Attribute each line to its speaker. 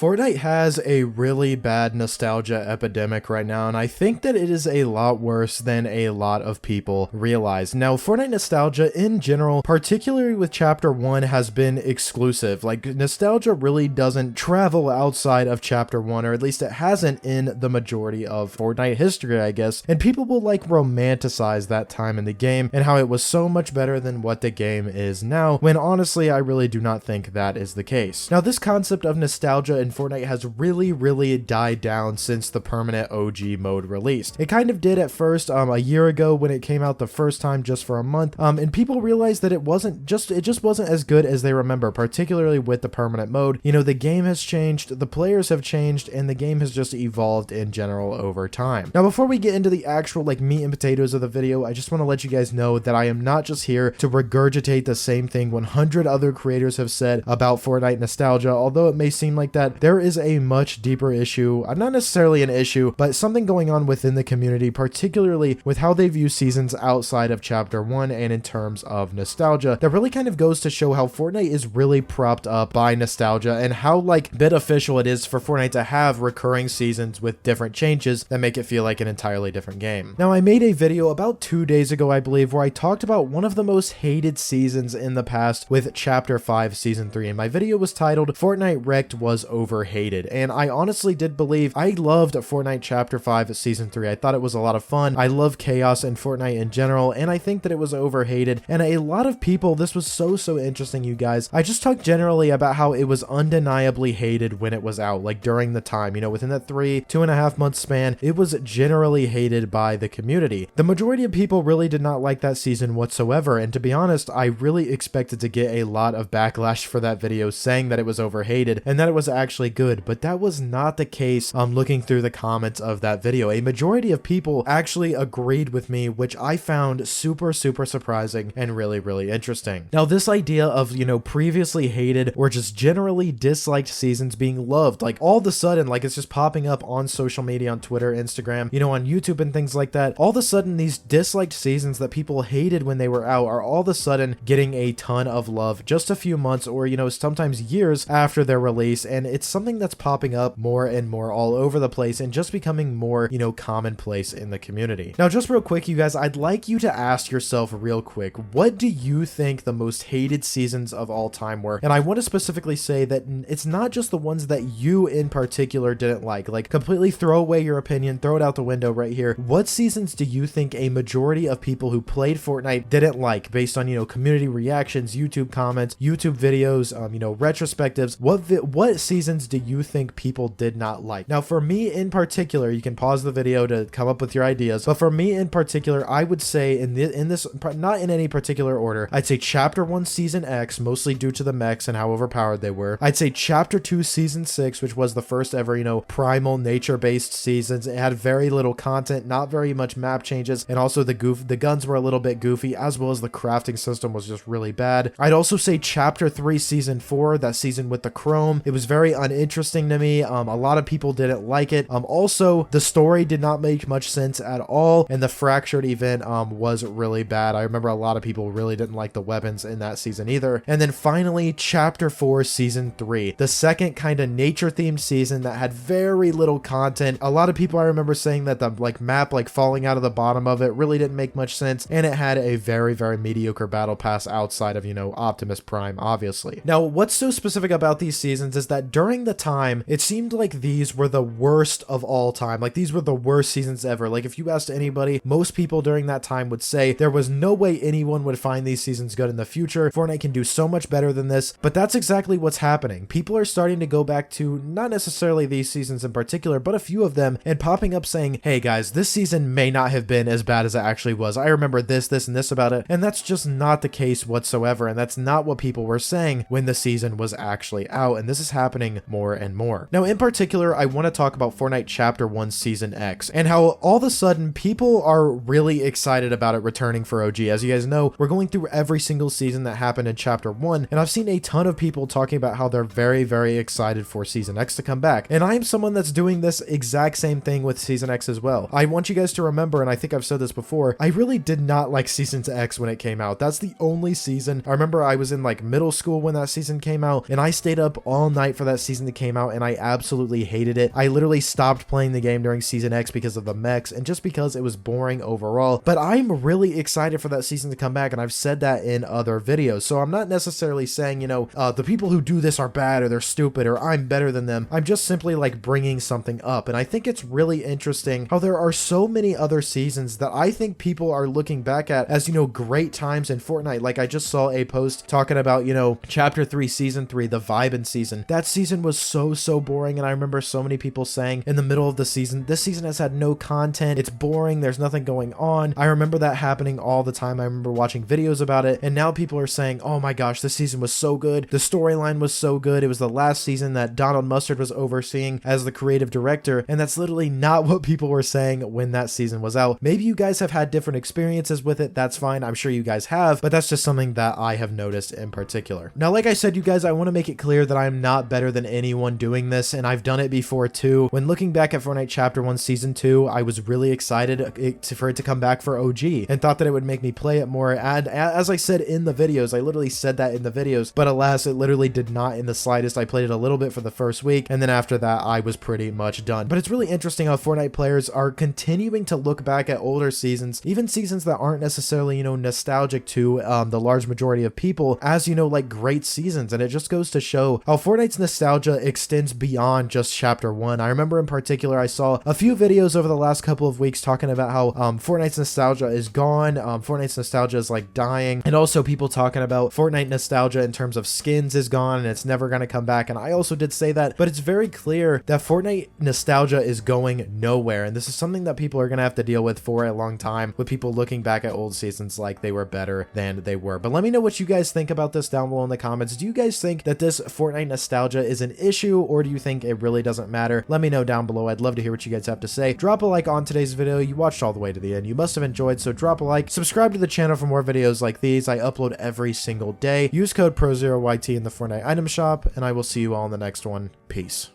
Speaker 1: Fortnite has a really bad nostalgia epidemic right now, and I think that it is a lot worse than a lot of people realize. Now, Fortnite nostalgia in general, particularly with Chapter 1, has been exclusive. Like, nostalgia really doesn't travel outside of Chapter 1, or at least it hasn't in the majority of Fortnite history, I guess, and people will like romanticize that time in the game and how it was so much better than what the game is now, when honestly, I really do not think that is the case. Now, this concept of nostalgia in Fortnite has really died down since the permanent OG mode released. It kind of did at first a year ago when it came out the first time, just for a month, and people realized that it just wasn't as good as they remember, particularly with the permanent mode. You know, the game has changed, the players have changed, and the game has just evolved in general over time. Now, before we get into the actual like meat and potatoes of the video, I just want to let you guys know that I am not just here to regurgitate the same thing 100 other creators have said about Fortnite nostalgia, although it may seem like that. There is a much deeper issue, not necessarily an issue, but something going on within the community, particularly with how they view seasons outside of Chapter 1 and in terms of nostalgia, that really kind of goes to show how Fortnite is really propped up by nostalgia and how like beneficial it is for Fortnite to have recurring seasons with different changes that make it feel like an entirely different game. Now, I made a video about 2 days ago, I believe, where I talked about one of the most hated seasons in the past with Chapter 5 Season 3, and my video was titled Fortnite Wrecked was Overhated, and I honestly did believe I loved Fortnite Chapter 5 Season 3. I thought it was a lot of fun. I love chaos in Fortnite in general, and I think that it was overhated, and a lot of people, this was so interesting, you guys. I just talked generally about how it was undeniably hated when it was out, like during the time, you know, within that 2.5 month span, it was generally hated by the community. The majority of people really did not like that season whatsoever, and to be honest, I really expected to get a lot of backlash for that video saying that it was overhated and that it was actually good, but that was not the case. Looking through the comments of that video, a majority of people actually agreed with me, which I found super surprising and really interesting. Now, this idea of, you know, previously hated or just generally disliked seasons being loved, like all of a sudden, like it's just popping up on social media, on Twitter, Instagram, you know, on YouTube and things like that. All of a sudden, these disliked seasons that people hated when they were out are all of a sudden getting a ton of love just a few months or, you know, sometimes years after their release, and it's something that's popping up more and more all over the place and just becoming more, you know, commonplace in the community. Now, just real quick, you guys, I'd like you to ask yourself real quick, what do you think the most hated seasons of all time were? And I want to specifically say that it's not just the ones that you in particular didn't like completely throw away your opinion, throw it out the window right here. What seasons do you think a majority of people who played Fortnite didn't like based on, you know, community reactions, YouTube comments, YouTube videos, you know, retrospectives? What seasons do you think people did not like? Now, for me in particular, you can pause the video to come up with your ideas, but for me in particular, I would say in this, not in any particular order, I'd say Chapter 1 Season X, mostly due to the mechs and how overpowered they were. I'd say Chapter 2 Season 6, which was the first ever, you know, primal nature-based seasons. It had very little content, not very much map changes, and also the guns were a little bit goofy, as well as the crafting system was just really bad. I'd also say Chapter 3 Season 4, that season with the chrome. It was very uninteresting to me. A lot of people didn't like it. Also, the story did not make much sense at all, and the fractured event was really bad. I remember a lot of people really didn't like the weapons in that season either. And then finally, Chapter 4 Season 3, the second kind of nature-themed season that had very little content. A lot of people, I remember saying that the like map like falling out of the bottom of it really didn't make much sense, and it had a very mediocre battle pass outside of, you know, Optimus Prime, obviously. Now, what's so specific about these seasons is that during the time, it seemed like these were the worst of all time. Like, these were the worst seasons ever. Like, if you asked anybody, most people during that time would say there was no way anyone would find these seasons good in the future. Fortnite can do so much better than this, but that's exactly what's happening. People are starting to go back to not necessarily these seasons in particular, but a few of them, and popping up saying, hey guys, this season may not have been as bad as it actually was. I remember this and this about it, and that's just not the case whatsoever, and that's not what people were saying when the season was actually out, and this is happening more and more. Now, in particular, I want to talk about Fortnite Chapter 1 Season X, and how all of a sudden people are really excited about it returning for OG. As you guys know, we're going through every single season that happened in Chapter 1, and I've seen a ton of people talking about how they're very excited for Season X to come back, and I am someone that's doing this exact same thing with Season X as well. I want you guys to remember, and I think I've said this before, I really did not like Season X when it came out. That's the only season. I remember I was in like middle school when that season came out, and I stayed up all night for that season that came out and I absolutely hated it. I literally stopped playing the game during Season X because of the mechs and just because it was boring overall. But I'm really excited for that season to come back, and I've said that in other videos. So I'm not necessarily saying, you know, the people who do this are bad or they're stupid or I'm better than them. I'm just simply like bringing something up. And I think it's really interesting how there are so many other seasons that I think people are looking back at as, you know, great times in Fortnite. Like I just saw a post talking about, you know, Chapter 3, Season 3, the Vibin season. That season was so boring, and I remember so many people saying in the middle of the season, this season has had no content, it's boring, there's nothing going on. I remember that happening all the time. I remember watching videos about it, and now people are saying, oh my gosh, this season was so good, the storyline was so good, it was the last season that Donald Mustard was overseeing as the creative director, and that's literally not what people were saying when that season was out. Maybe you guys have had different experiences with it, that's fine, I'm sure you guys have, but that's just something that I have noticed in particular. Now, like I said, you guys, I want to make it clear that I'm not better than anyone doing this, and I've done it before too. When looking back at Fortnite Chapter 1 Season 2, I was really excited for it to come back for OG and thought that it would make me play it more. And as I said in the videos, I literally said that in the videos, but alas, it literally did not in the slightest. I played it a little bit for the first week, and then after that, I was pretty much done. But it's really interesting how Fortnite players are continuing to look back at older seasons, even seasons that aren't necessarily, you know, nostalgic to the large majority of people, as, you know, like great seasons. And it just goes to show how Fortnite's nostalgia extends beyond just Chapter 1. I remember in particular, I saw a few videos over the last couple of weeks talking about how Fortnite's nostalgia is gone, Fortnite's nostalgia is like dying, and also people talking about Fortnite nostalgia in terms of skins is gone and it's never going to come back. And I also did say that, but it's very clear that Fortnite nostalgia is going nowhere, and this is something that people are going to have to deal with for a long time, with people looking back at old seasons like they were better than they were. But let me know what you guys think about this down below in the comments. Do you guys think that this Fortnite nostalgia is an issue, or do you think it really doesn't matter? Let me know down below. I'd love to hear what you guys have to say. Drop a like on today's video. You watched all the way to the end. You must have enjoyed, so drop a like. Subscribe to the channel for more videos like these. I upload every single day. Use code PROZEROYT in the Fortnite item shop, and I will see you all in the next one. Peace.